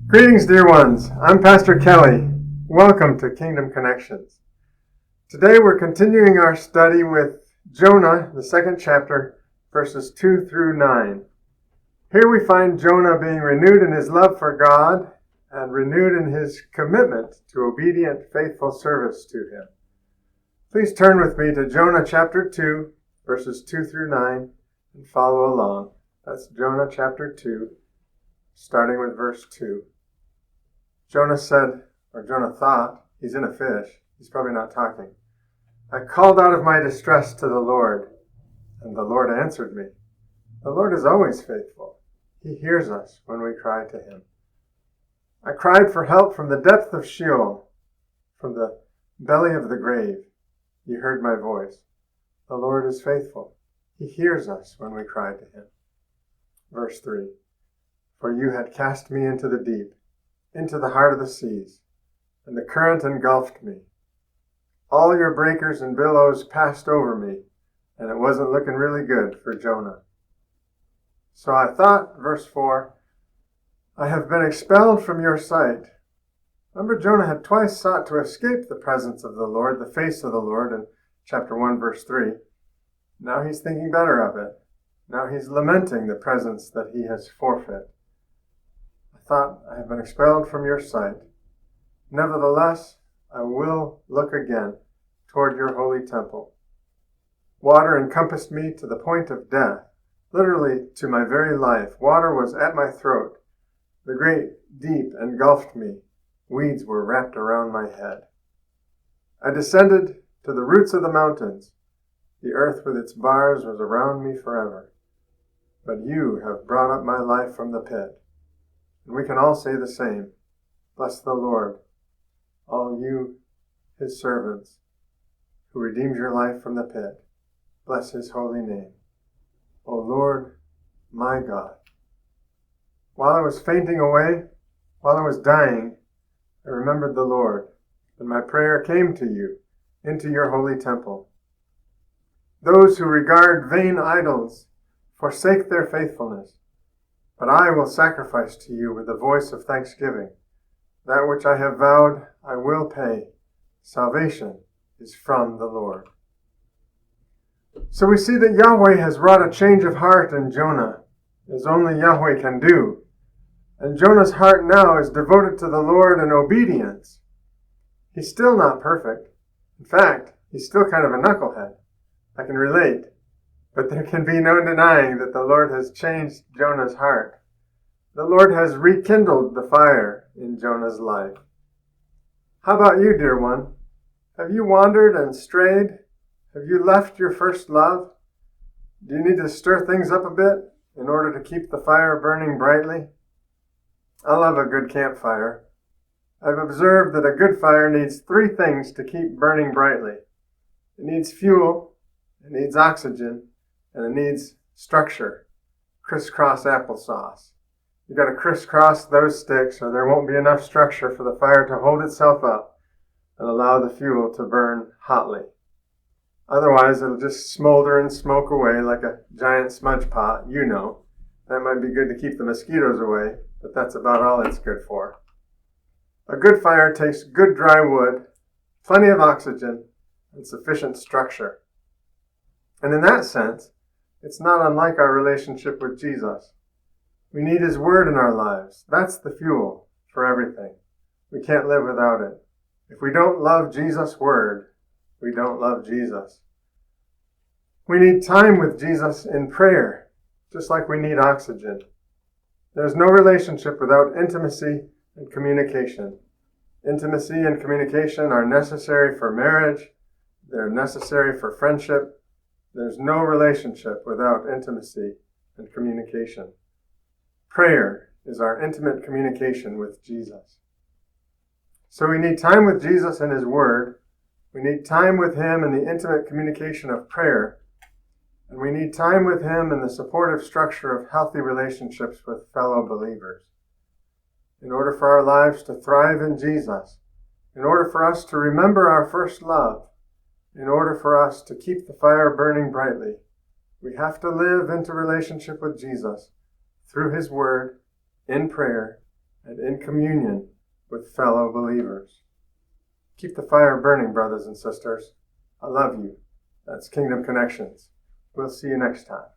Greetings, dear ones. I'm Pastor Kelly. Welcome to Kingdom Connections. Today we're continuing our study with Jonah, the second chapter, verses 2 through 9. Here we find Jonah being renewed in his love for God and renewed in his commitment to obedient, faithful service to Him. Please turn with me to Jonah chapter 2, verses 2 through 9, and follow along. That's Jonah chapter 2, starting with verse 2. Jonah thought, he's in a fish. He's probably not talking. I called out of my distress to the Lord, and the Lord answered me. The Lord is always faithful. He hears us when we cry to Him. I cried for help from the depth of Sheol, from the belly of the grave. You heard my voice. The Lord is faithful. He hears us when we cry to Him. Verse 3. For you had cast me into the deep, into the heart of the seas, and the current engulfed me. All your breakers and billows passed over me, and it wasn't looking really good for Jonah. So I thought, verse 4, I have been expelled from your sight. Remember, Jonah had twice sought to escape the presence of the Lord, the face of the Lord, in chapter 1, verse 3. Now he's thinking better of it. Now he's lamenting the presence that he has forfeit. I thought, I have been expelled from your sight. Nevertheless, I will look again toward your holy temple. Water encompassed me to the point of death, literally to my very life. Water was at my throat. The great deep engulfed me. Weeds were wrapped around my head. I descended to the roots of the mountains. The earth with its bars was around me forever. But you have brought up my life from the pit. And we can all say the same. Bless the Lord, all you, His servants, who redeemed your life from the pit. Bless His holy name. O Lord, my God. While I was fainting away, while I was dying, I remembered the Lord, and my prayer came to you, into your holy temple. Those who regard vain idols forsake their faithfulness. But I will sacrifice to you with the voice of thanksgiving. That which I have vowed, I will pay. Salvation is from the Lord. So we see that Yahweh has wrought a change of heart in Jonah, as only Yahweh can do. And Jonah's heart now is devoted to the Lord in obedience. He's still not perfect. In fact, he's still kind of a knucklehead. I can relate. But there can be no denying that the Lord has changed Jonah's heart. The Lord has rekindled the fire in Jonah's life. How about you, dear one? Have you wandered and strayed? Have you left your first love? Do you need to stir things up a bit in order to keep the fire burning brightly? I love a good campfire. I've observed that a good fire needs 3 things to keep burning brightly. It needs fuel, it needs oxygen, and it needs structure, crisscross applesauce. You've got to crisscross those sticks or there won't be enough structure for the fire to hold itself up and allow the fuel to burn hotly. Otherwise, it'll just smolder and smoke away like a giant smudge pot, you know. That might be good to keep the mosquitoes away, but that's about all it's good for. A good fire takes good dry wood, plenty of oxygen, and sufficient structure. And in that sense, it's not unlike our relationship with Jesus. We need His Word in our lives. That's the fuel for everything. We can't live without it. If we don't love Jesus' Word, we don't love Jesus. We need time with Jesus in prayer, just like we need oxygen. There's no relationship without intimacy and communication. Intimacy and communication are necessary for marriage. They're necessary for friendship. There's no relationship without intimacy and communication. Prayer is our intimate communication with Jesus. So we need time with Jesus and His Word. We need time with Him in the intimate communication of prayer. And we need time with Him in the supportive structure of healthy relationships with fellow believers. In order for our lives to thrive in Jesus, in order for us to remember our first love, in order for us to keep the fire burning brightly, we have to live into relationship with Jesus through His Word, in prayer, and in communion with fellow believers. Keep the fire burning, brothers and sisters. I love you. That's Kingdom Connections. We'll see you next time.